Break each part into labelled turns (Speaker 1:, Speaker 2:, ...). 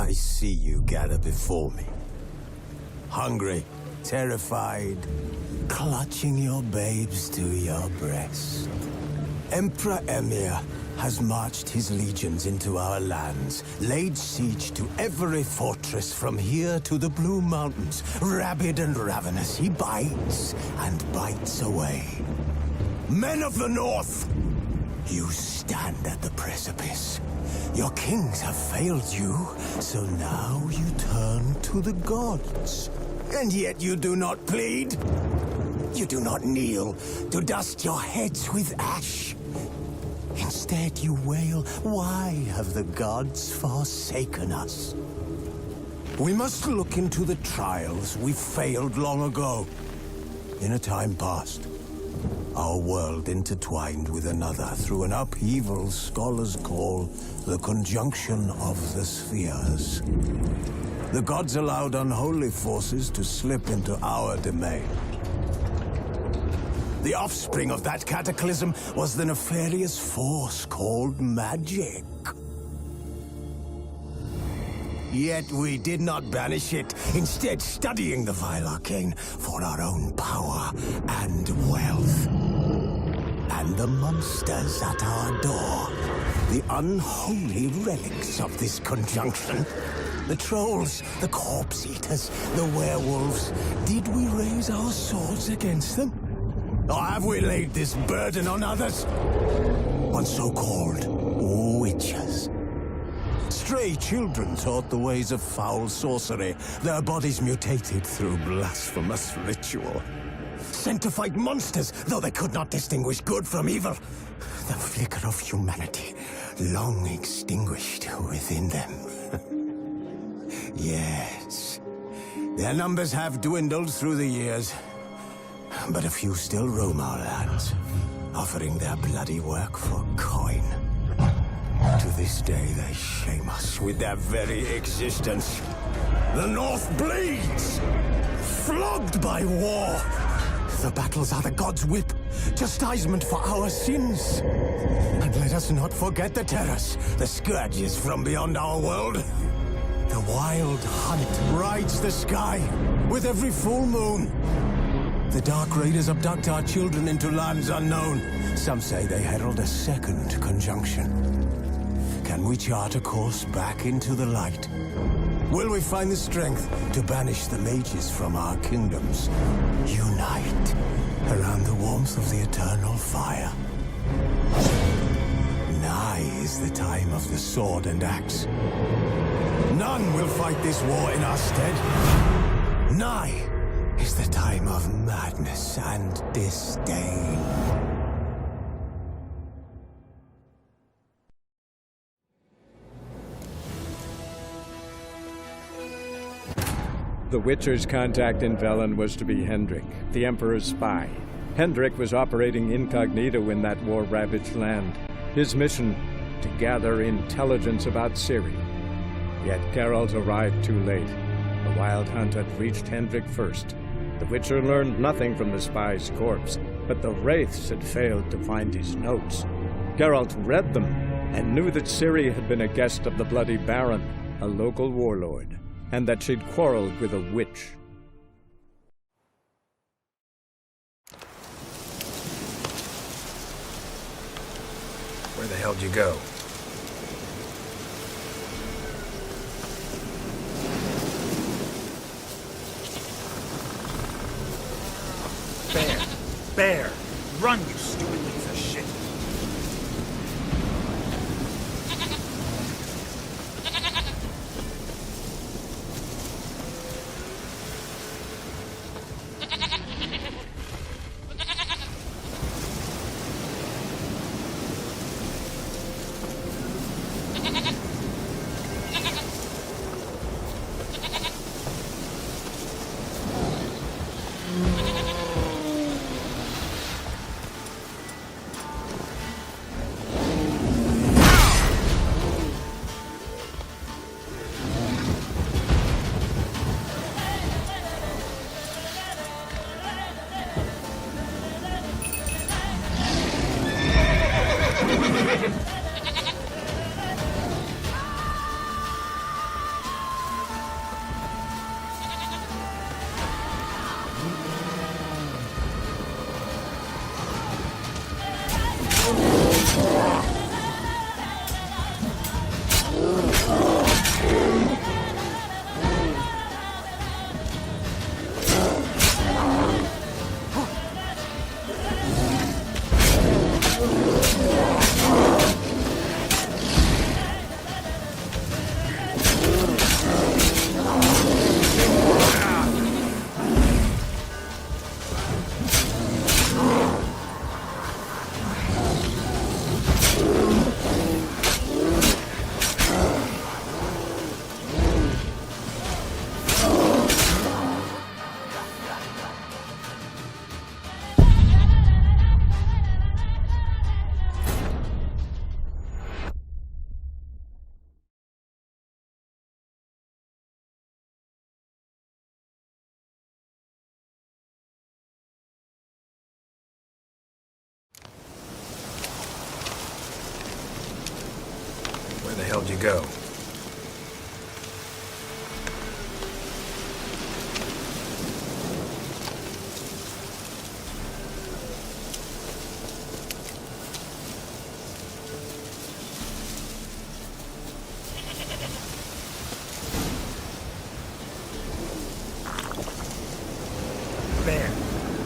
Speaker 1: I see you gather before me. Hungry, terrified, clutching your babes to your breast. Emperor Emir has marched his legions into our lands, laid siege to every fortress from here to the Blue Mountains. Rabid and ravenous, he bites and bites away. Men of the North, you stand at the precipice. Your kings have failed you, so now you turn to the gods. And yet you do not plead. You do not kneel to dust your heads with ash. Instead you wail, why have the gods forsaken us? We must look into the trials we failed long ago. In a time past, our world intertwined with another through an upheaval scholars call the conjunction of the spheres. The gods allowed unholy forces to slip into our domain. The offspring of that cataclysm was the nefarious force called magic. Yet we did not banish it, instead studying the vile arcane for our own power and wealth. And the monsters at our door, the unholy relics of this conjunction. The trolls, the corpse eaters, the werewolves. Did we raise our swords against them? Or have we laid this burden on others? On so-called witches. Stray children taught the ways of foul sorcery, their bodies mutated through blasphemous ritual. Sent to fight monsters, though they could not distinguish good from evil. The flicker of humanity, long extinguished within them. Yes, their numbers have dwindled through the years. But a few still roam our lands, offering their bloody work for coin. To this day, they shame us with their very existence. The North bleeds, flogged by war. The battles are the gods' whip, chastisement for our sins. And let us not forget the terrors, the scourges from beyond our world. The wild hunt rides the sky with every full moon. The Dark Raiders abduct our children into lands unknown. Some say they herald a second conjunction. Can we chart a course back into the light? Will we find the strength to banish the mages from our kingdoms? Unite around the warmth of the eternal fire. Nigh is the time of the sword and axe. None will fight this war in our stead. Nigh is the time of madness and disdain.
Speaker 2: The Witcher's contact in Velen was to be Hendrik, the Emperor's spy. Hendrik was operating incognito in that war-ravaged land. His mission, to gather intelligence about Ciri. Yet Geralt arrived too late. The Wild Hunt had reached Hendrik first. The Witcher learned nothing from the spy's corpse, but the Wraiths had failed to find his notes. Geralt read them, and knew that Ciri had been a guest of the Bloody Baron, a local warlord, and that she'd quarreled with a witch.
Speaker 3: Where the hell did you go?
Speaker 4: Bear! Run, you stupid piece of shit!
Speaker 3: go.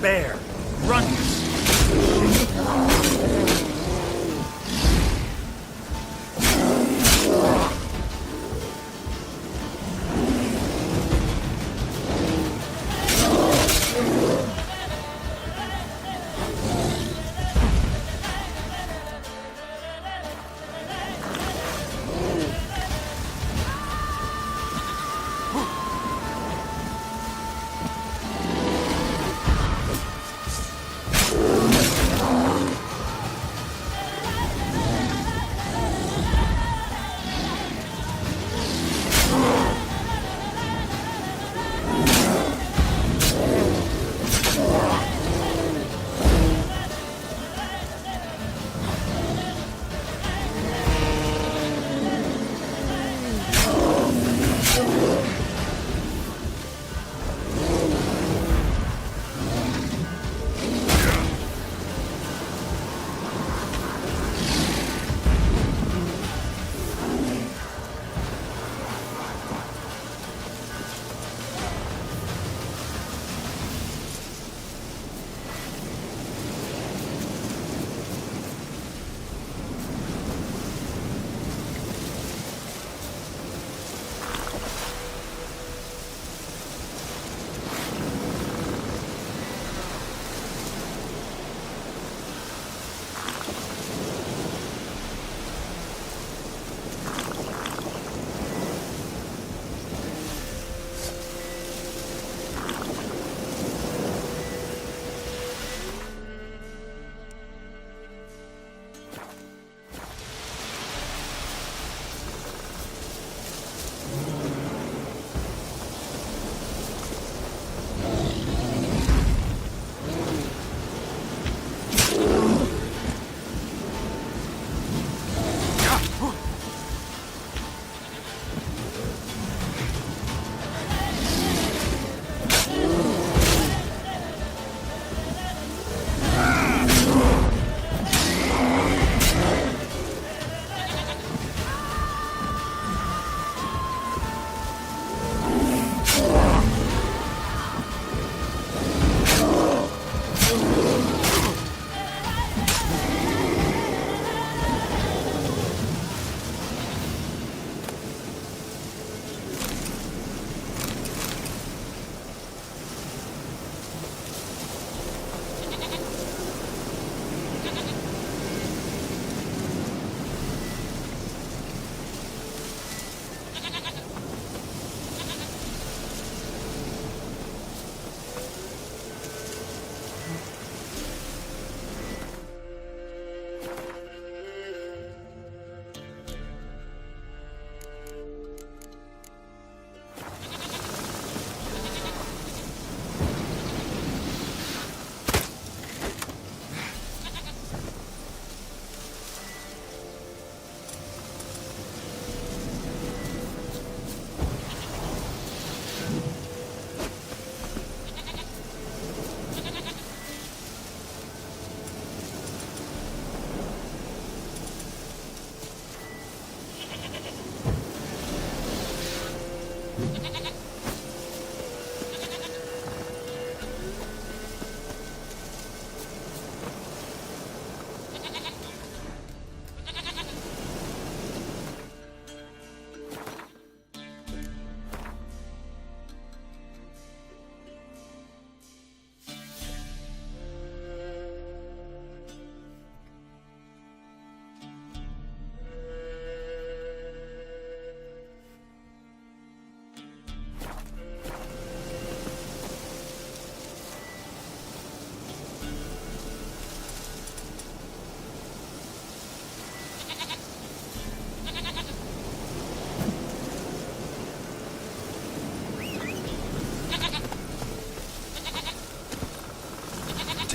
Speaker 4: Bear, run!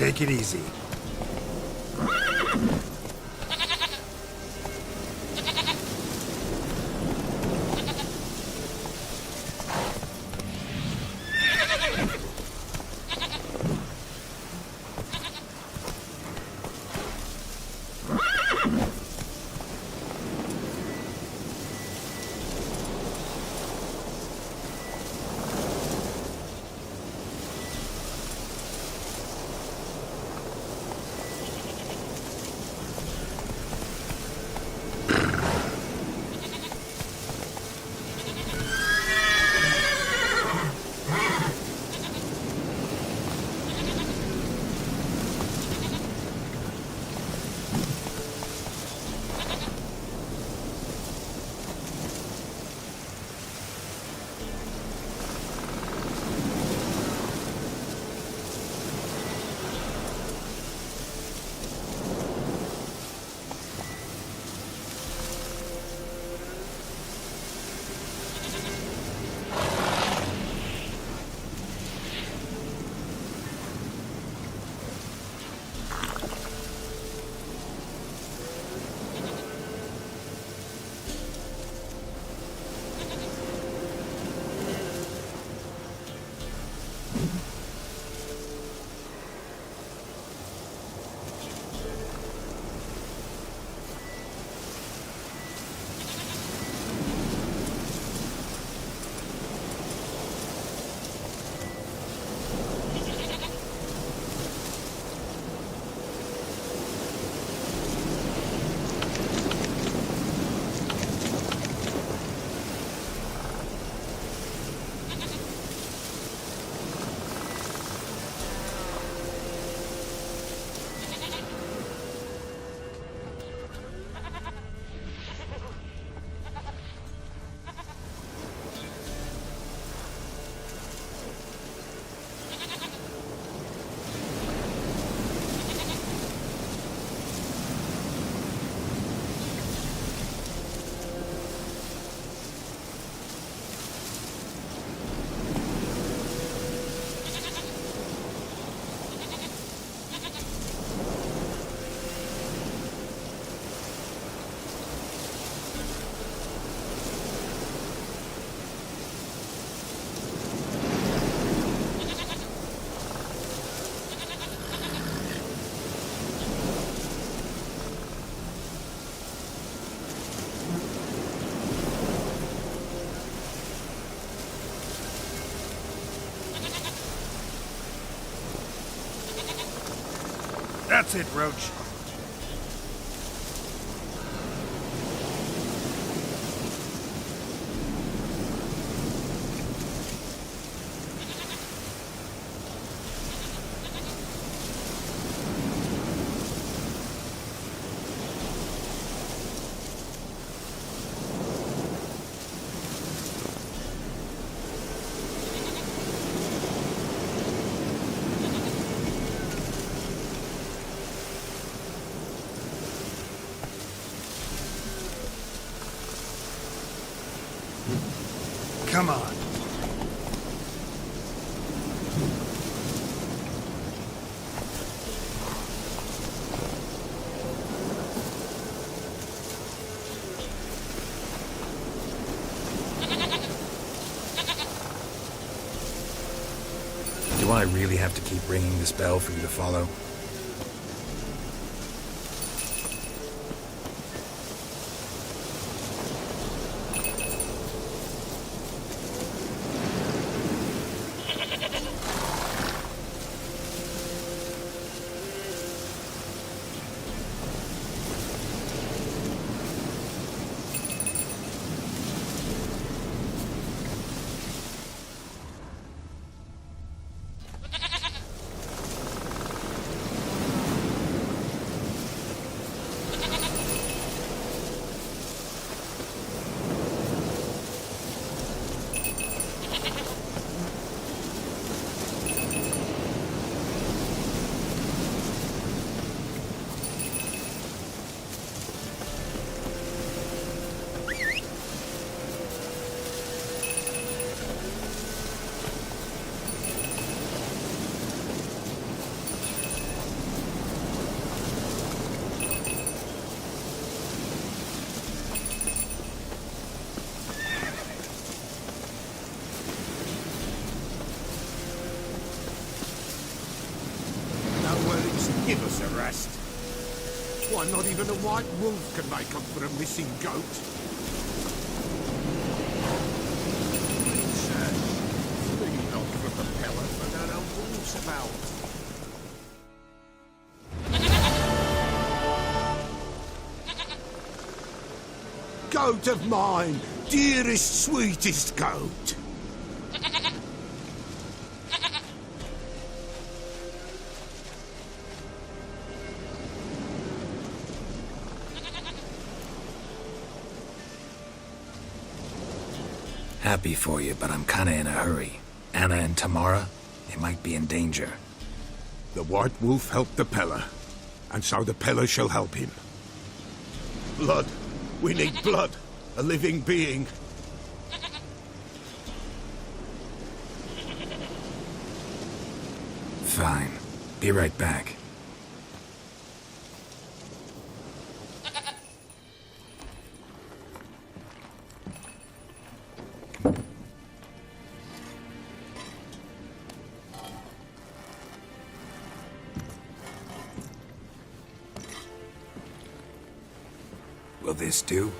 Speaker 3: Take it easy. That's it, Roach. Come on.
Speaker 4: Do I really have to keep ringing this bell for you to follow?
Speaker 5: Give us a rest. Why, not even a white wolf can make up for a missing goat. Lean on for the pellet, but there are wolves about. Goat of mine, dearest, sweetest goat.
Speaker 4: Happy for you, but I'm kinda in a hurry. Anna and Tamara, they might be in danger.
Speaker 5: The White Wolf helped the Peller, and so the Peller shall help him. Blood. We need blood. A living being.
Speaker 4: Fine. Be right back. Will this do?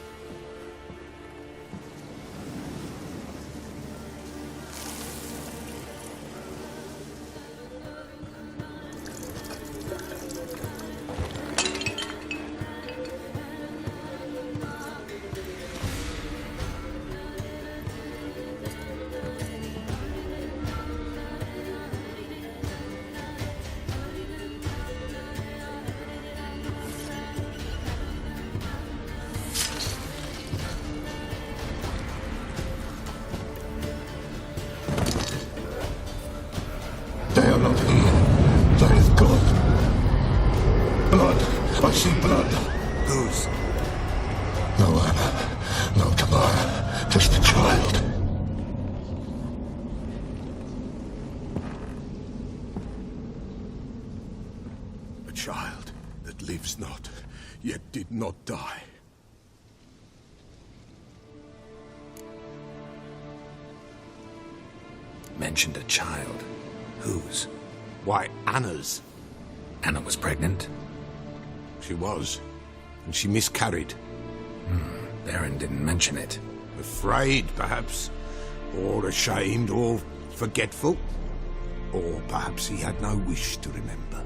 Speaker 6: They are not here. There is God. Blood. I see blood.
Speaker 3: Whose?
Speaker 6: No Anna. No Tamara. Just a child.
Speaker 5: A child that lives not, yet did not die.
Speaker 4: Mentioned a child. Whose?
Speaker 5: Why, Anna's.
Speaker 4: Anna was pregnant?
Speaker 5: She was, and she miscarried.
Speaker 4: Baron didn't mention it.
Speaker 5: Afraid, perhaps, or ashamed, or forgetful. Or perhaps he had no wish to remember.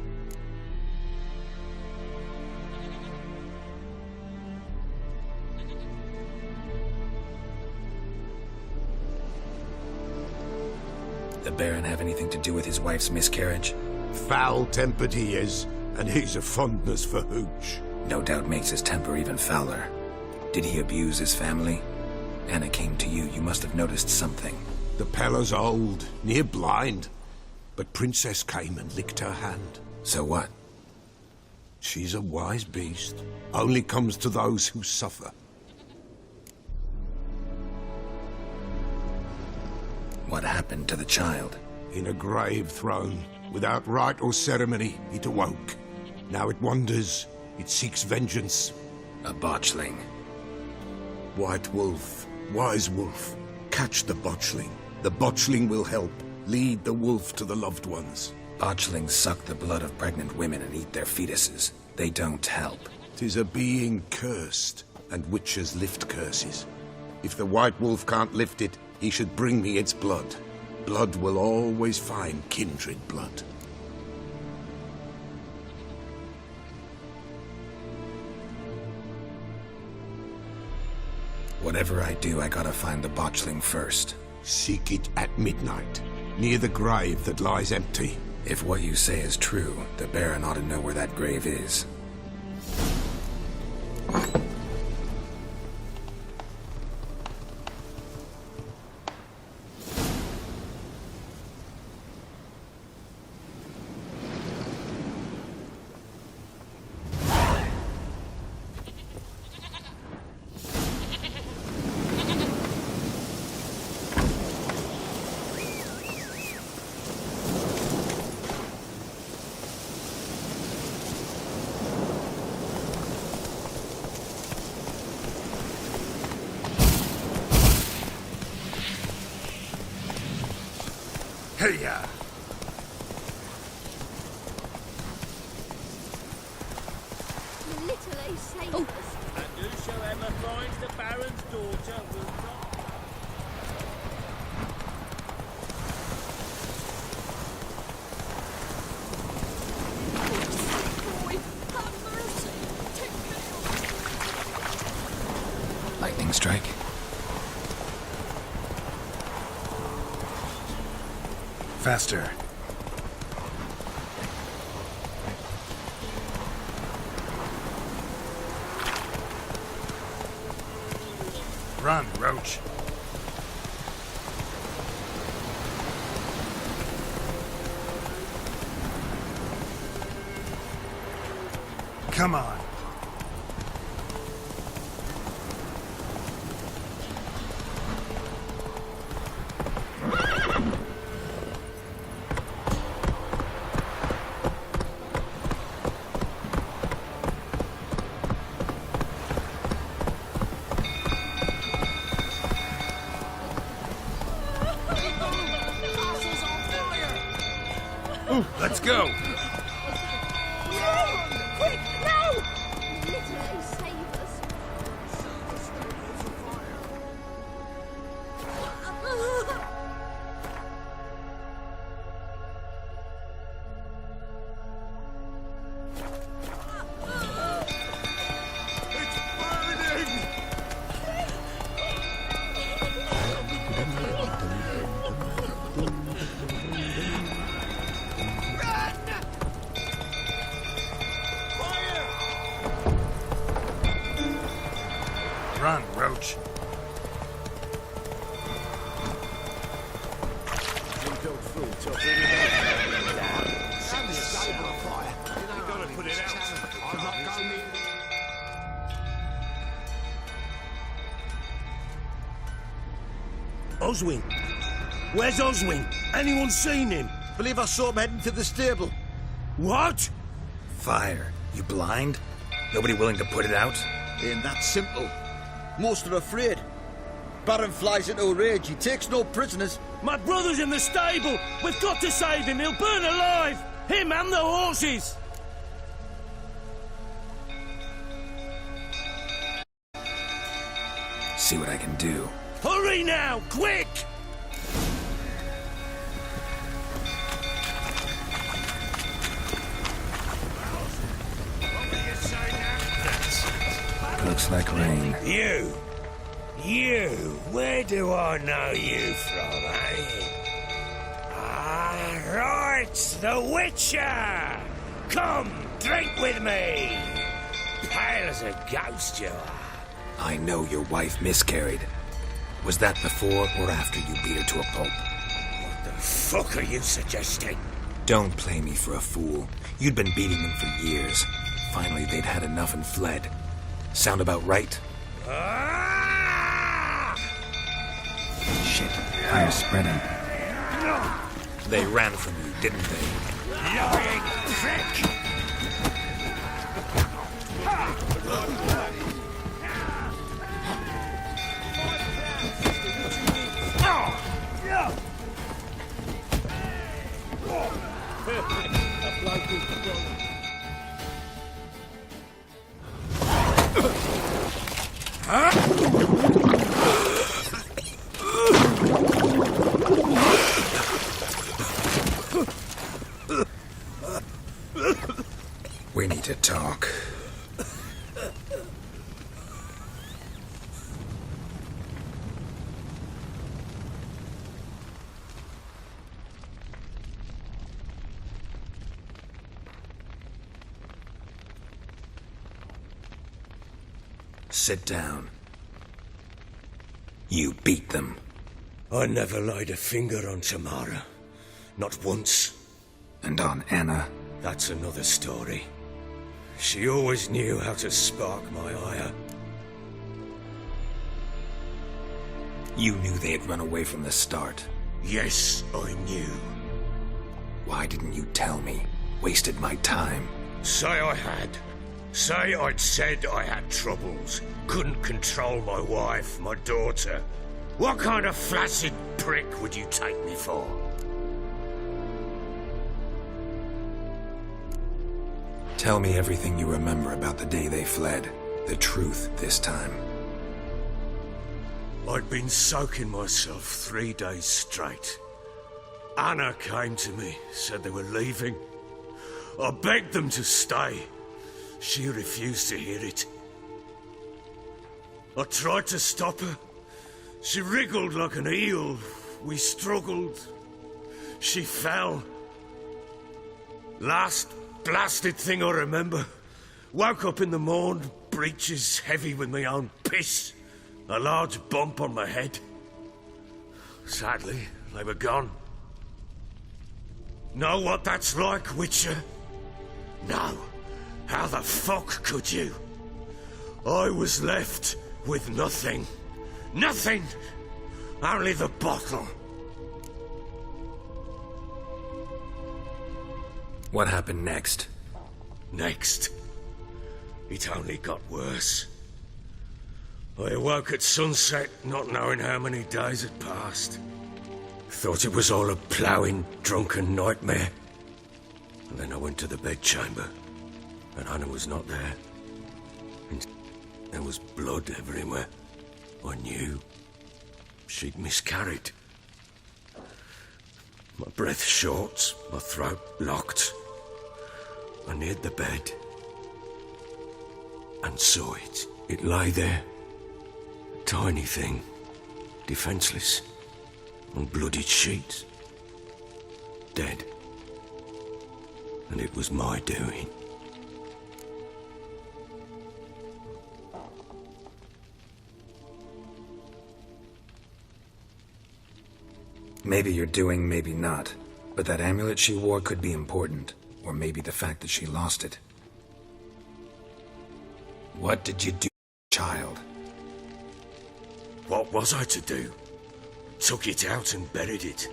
Speaker 4: The Baron have anything to do with his wife's miscarriage?
Speaker 5: Foul-tempered he is, and he's a fondness for hooch.
Speaker 4: No doubt makes his temper even fouler. Did he abuse his family? Anna came to you. You must have noticed something.
Speaker 5: The Pella's old, near blind. But Princess came and licked her hand.
Speaker 4: So what?
Speaker 5: She's a wise beast. Only comes to those who suffer.
Speaker 4: What happened to the child?
Speaker 5: In a grave thrown, without rite or ceremony, it awoke. Now it wanders, it seeks vengeance.
Speaker 4: A botchling.
Speaker 5: White Wolf, Wise Wolf, catch the botchling. The botchling will help. Lead the wolf to the loved ones.
Speaker 4: Botchlings suck the blood of pregnant women and eat their fetuses. They don't help.
Speaker 5: 'Tis a being cursed, and witches lift curses. If the White Wolf can't lift it, he should bring me its blood. Blood will always find kindred blood.
Speaker 4: Whatever I do, I gotta find the botchling first.
Speaker 5: Seek it at midnight, near the grave that lies empty.
Speaker 4: If what you say is true, the Baron ought to know where that grave is.
Speaker 5: Hey-ya!
Speaker 7: Little Ace saved us.
Speaker 8: And whosoever finds the Baron's daughter will not...
Speaker 7: Boy, have mercy. Take me.
Speaker 4: Lightning strike?
Speaker 3: Faster. Run, Roach. Come on. Let's go.
Speaker 7: Quick, no! Little Ace saved us.
Speaker 3: Run, Roach.
Speaker 9: Oswin? Where's Oswin? Anyone seen him?
Speaker 10: Believe I saw him heading to the stable.
Speaker 9: What?
Speaker 4: Fire. You blind? Nobody willing to put it out?
Speaker 10: Ain't that simple. Most are afraid. Baron flies into a rage. He takes no prisoners.
Speaker 9: My brother's in the stable. We've got to save him. He'll burn alive. Him and the horses.
Speaker 4: See what I can do.
Speaker 9: Hurry now, quick!
Speaker 4: Looks like rain.
Speaker 9: You, where do I know you from, eh? Right, the Witcher! Come, drink with me! Pale as a ghost you are.
Speaker 4: I know your wife miscarried. Was that before or after you beat her to a pulp?
Speaker 9: What the fuck are you suggesting?
Speaker 4: Don't play me for a fool. You'd been beating them for years. Finally, they'd had enough and fled. Sound about right?
Speaker 2: Shit, fire's spreading.
Speaker 4: They ran from you, didn't they?
Speaker 9: Lying prick!
Speaker 4: We need to talk. Sit down. You beat them.
Speaker 9: I never laid a finger on Tamara. Not once.
Speaker 4: And on Anna?
Speaker 9: That's another story. She always knew how to spark my ire.
Speaker 4: You knew they had run away from the start.
Speaker 9: Yes, I knew.
Speaker 4: Why didn't you tell me? Wasted my time.
Speaker 9: Say I had. Say I'd said I had troubles. Couldn't control my wife, my daughter. What kind of flaccid prick would you take me for?
Speaker 4: Tell me everything you remember about the day they fled. The truth this time.
Speaker 9: I'd been soaking myself 3 days straight. Anna came to me, said they were leaving. I begged them to stay. She refused to hear it. I tried to stop her. She wriggled like an eel. We struggled. She fell. Last blasted thing I remember. Woke up in the morn, breeches heavy with my own piss. A large bump on my head. Sadly, they were gone. Know what that's like, Witcher? No. How the fuck could you? I was left with nothing. Nothing! Only the bottle.
Speaker 4: What happened next?
Speaker 9: Next? It only got worse. I awoke at sunset, not knowing how many days had passed. Thought it was all a ploughing, drunken nightmare. And then I went to the bedchamber, and Anna was not there. And there was blood everywhere. I knew she'd miscarried. My breath short, my throat locked. I neared the bed and saw it. It lay there. A tiny thing, defenseless, on bloodied sheets. Dead. And it was my doing.
Speaker 4: Maybe you're doing, maybe not. But that amulet she wore could be important. Or maybe the fact that she lost it. What did you do, child?
Speaker 9: What was I to do? Took it out and buried it.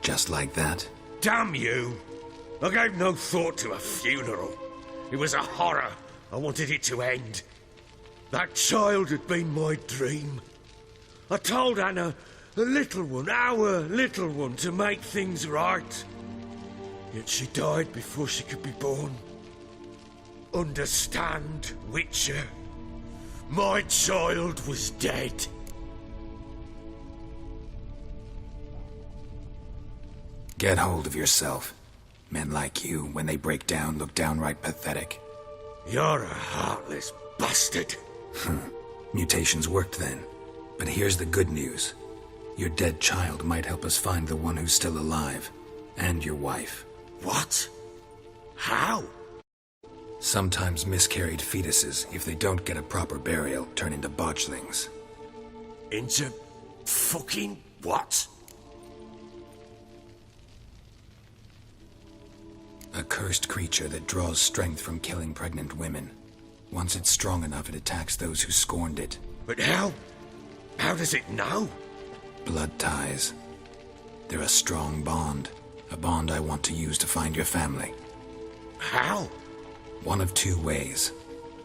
Speaker 4: Just like that?
Speaker 9: Damn you! I gave no thought to a funeral. It was a horror. I wanted it to end. That child had been my dream. I told Anna, the little one, our little one, to make things right. Yet she died before she could be born. Understand, Witcher? My child was dead.
Speaker 4: Get hold of yourself. Men like you, when they break down, look downright pathetic.
Speaker 9: You're a heartless bastard.
Speaker 4: Mutations worked then. But here's the good news. Your dead child might help us find the one who's still alive. And your wife.
Speaker 9: What? How?
Speaker 4: Sometimes miscarried fetuses, if they don't get a proper burial, turn into botchlings.
Speaker 9: Into fucking what?
Speaker 4: A cursed creature that draws strength from killing pregnant women. Once it's strong enough, it attacks those who scorned it.
Speaker 9: But how? How does it know?
Speaker 4: Blood ties. They're a strong bond. A bond I want to use to find your family.
Speaker 9: How?
Speaker 4: One of two ways.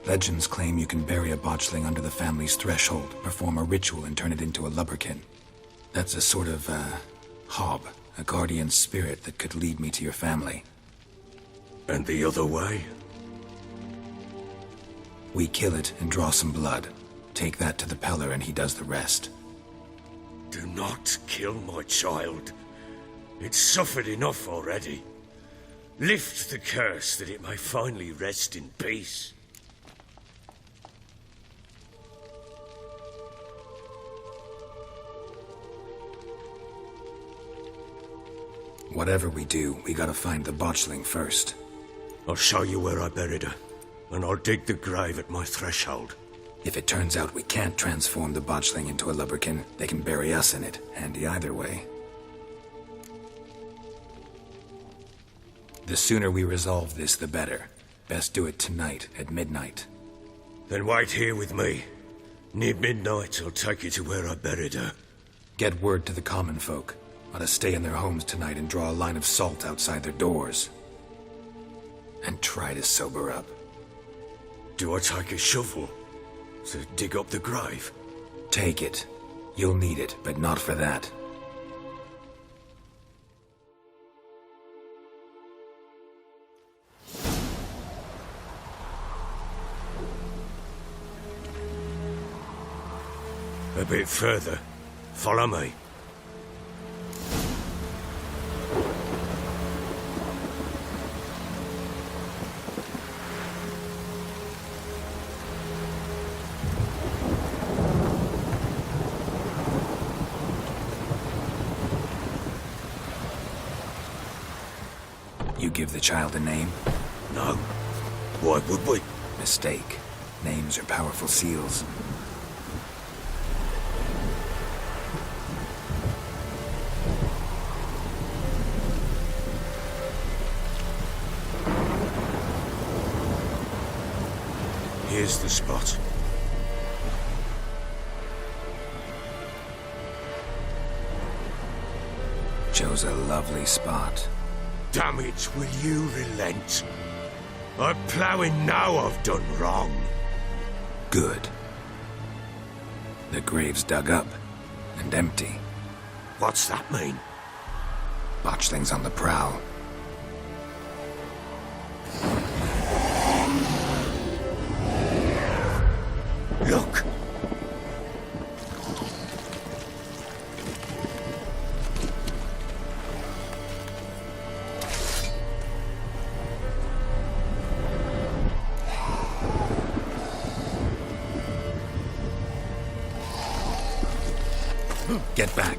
Speaker 4: Legends claim you can bury a botchling under the family's threshold, perform a ritual, and turn it into a lubberkin. That's a sort of, hob, a guardian spirit that could lead me to your family.
Speaker 9: And the other way?
Speaker 4: We kill it and draw some blood. Take that to the Peller and he does the rest.
Speaker 9: Do not kill my child. It's suffered enough already. Lift the curse that it may finally rest in peace.
Speaker 4: Whatever we do, we gotta find the botchling first.
Speaker 9: I'll show you where I buried her, and I'll dig the grave at my threshold.
Speaker 4: If it turns out we can't transform the botchling into a lubberkin, they can bury us in it. Handy either way. The sooner we resolve this, the better. Best do it tonight, at midnight.
Speaker 9: Then wait here with me. Near midnight, I'll take you to where I buried her.
Speaker 4: Get word to the common folk. Ought to stay in their homes tonight and draw a line of salt outside their doors. And try to sober up.
Speaker 9: Do I take a shovel to dig up the grave?
Speaker 4: Take it. You'll need it, but not for that.
Speaker 9: A bit further. Follow me.
Speaker 4: You give the child a name?
Speaker 9: No. Why would we?
Speaker 4: Mistake. Names are powerful seals.
Speaker 9: Here's the spot.
Speaker 4: Chose a lovely spot.
Speaker 9: Damn it, will you relent? I'm ploughing now I've done wrong.
Speaker 4: Good. The grave's dug up and empty.
Speaker 9: What's that mean?
Speaker 4: Botchling's on the prowl.
Speaker 9: Look!
Speaker 4: Get back.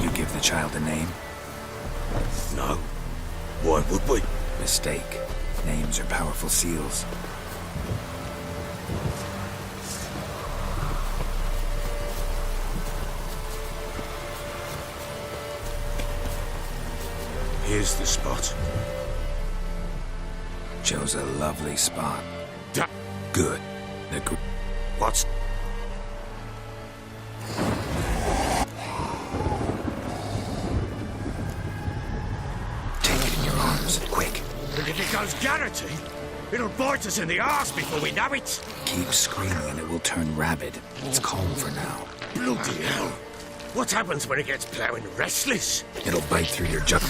Speaker 4: You give the child a name?
Speaker 9: No. Why would we?
Speaker 4: Mistake. Names are powerful seals.
Speaker 9: Here's the spot.
Speaker 4: Chose a lovely spot.
Speaker 9: Da-
Speaker 4: Good.
Speaker 9: What's...
Speaker 4: Take it in your arms, quick.
Speaker 9: And if it goes Garrity, it'll bite us in the arse before we know it.
Speaker 4: Keep screaming and it will turn rabid. It's calm for now.
Speaker 9: Bloody hell. What happens when it gets plowing restless?
Speaker 4: It'll bite through your jug.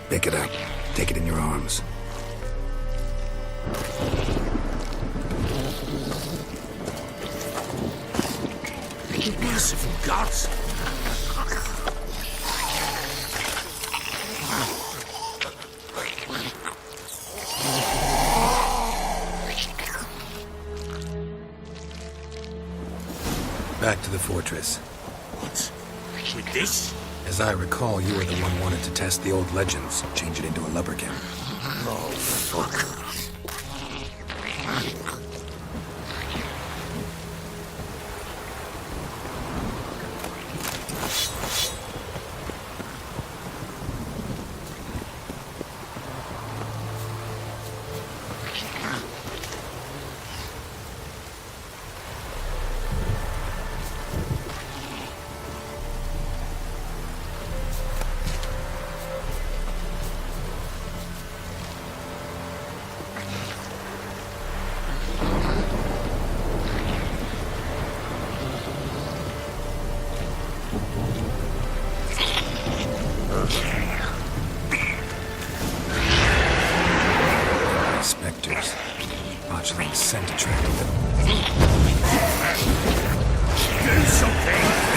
Speaker 4: Pick it up. Take it in your arms.
Speaker 9: Merciful gods!
Speaker 4: Back to the fortress.
Speaker 9: What? With this?
Speaker 4: As I recall, you were the one wanted to test the old legends, change it into a lubberkin.
Speaker 9: Oh, fuck.
Speaker 4: Spectres. Botchling scent attracted them.
Speaker 9: Do something!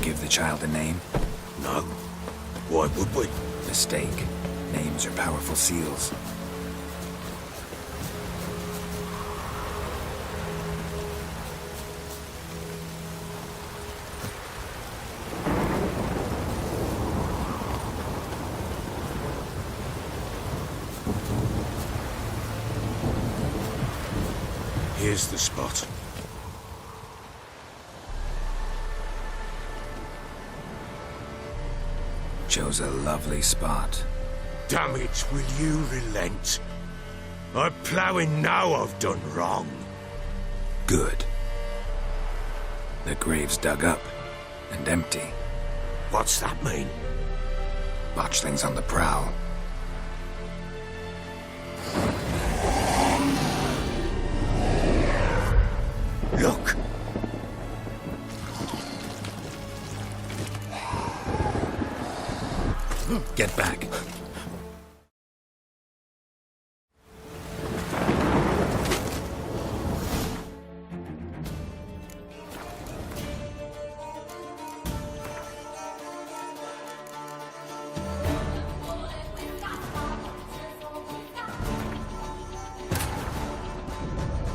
Speaker 4: Give the child a name?
Speaker 9: No. Why would we?
Speaker 4: Mistake. Names are powerful seals.
Speaker 9: Here's the spot.
Speaker 4: Chose a lovely spot.
Speaker 9: Damn it, will you relent? I'm ploughing now I've done wrong.
Speaker 4: Good. The grave's dug up and empty.
Speaker 9: What's that mean?
Speaker 4: Botchling's on the prowl.
Speaker 9: Look!
Speaker 4: Get back.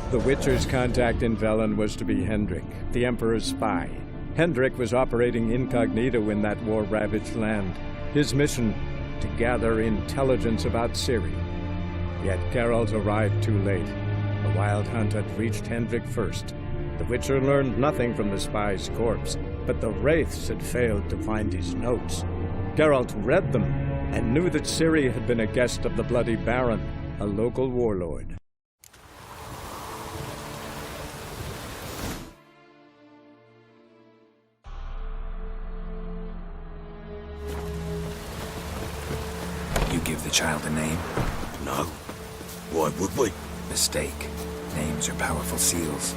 Speaker 2: The Witcher's contact in Velen was to be Hendrik, the Emperor's spy. Hendrik was operating incognito in that war-ravaged land. His mission, to gather intelligence about Ciri. Yet Geralt arrived too late. The Wild Hunt had reached Hendrik first. The Witcher learned nothing from the spy's corpse, but the Wraiths had failed to find his notes. Geralt read them, and knew that Ciri had been a guest of the Bloody Baron, a local warlord.
Speaker 4: Give the child a name?
Speaker 9: No. Why would we?
Speaker 4: Mistake. Names are powerful seals.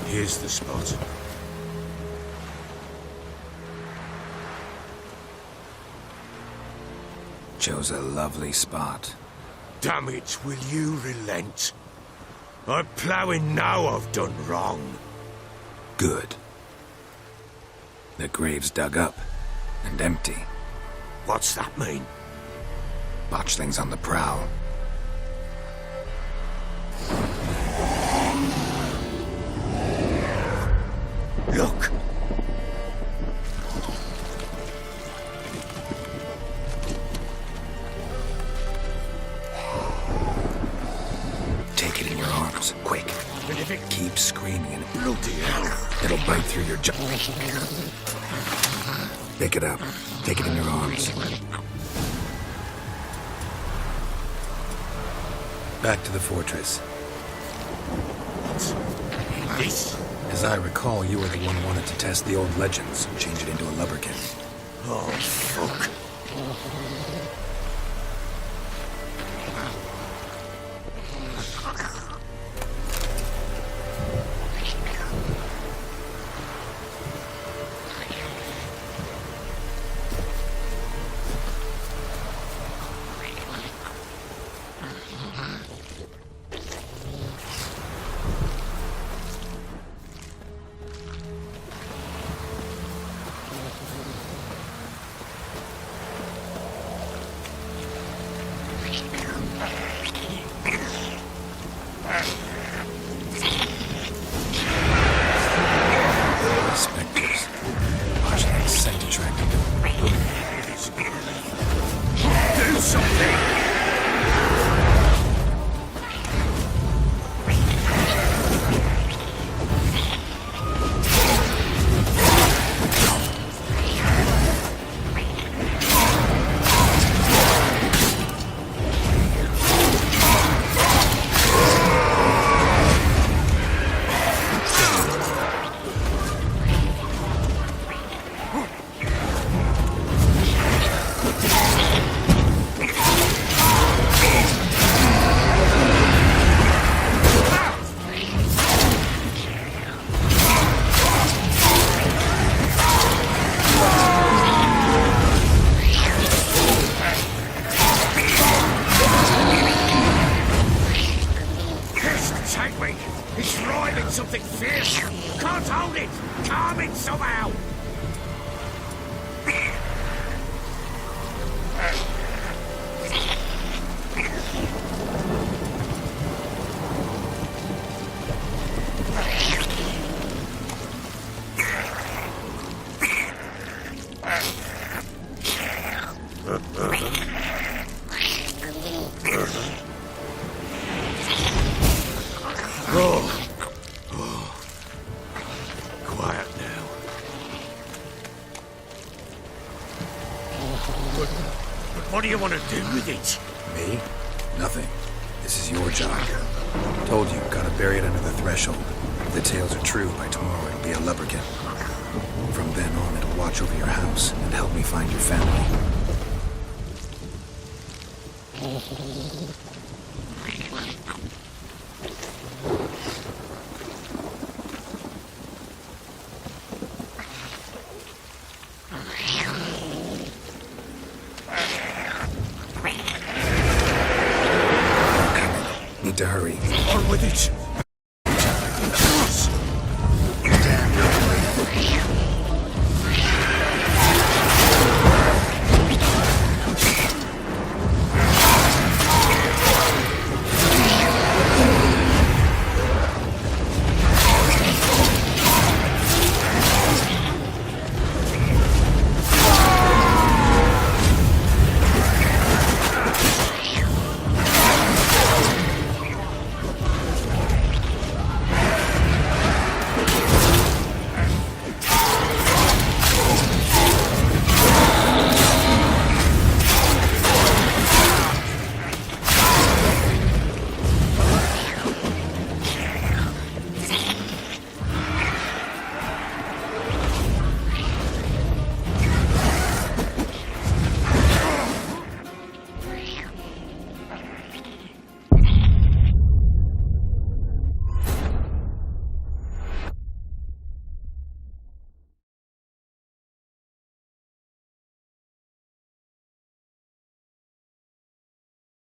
Speaker 9: Here's the spot.
Speaker 4: Chose a lovely spot.
Speaker 9: Damn it, will you relent? I'm ploughing now I've done wrong.
Speaker 4: Good. The grave's dug up and empty.
Speaker 9: What's that mean?
Speaker 4: Botchling's on the prowl.
Speaker 9: Look!
Speaker 4: Take it in your arms, quick. Keep screaming and
Speaker 9: Bloody hell!
Speaker 4: it'll bite through your jaw. Pick it up. Take it in your arms. Back to the fortress.
Speaker 9: This?
Speaker 4: As I recall, you were the one who wanted to test the old legends and change it into a lubberkin.
Speaker 9: Oh, fuck. But what do you want to do with it?
Speaker 4: Me? Nothing. This is your job. Told you, gotta bury it under the threshold. If the tales are true, by tomorrow it'll be a lubberkin. From then on, it'll watch over your house and help me find your family. Need to hurry.
Speaker 9: On with it!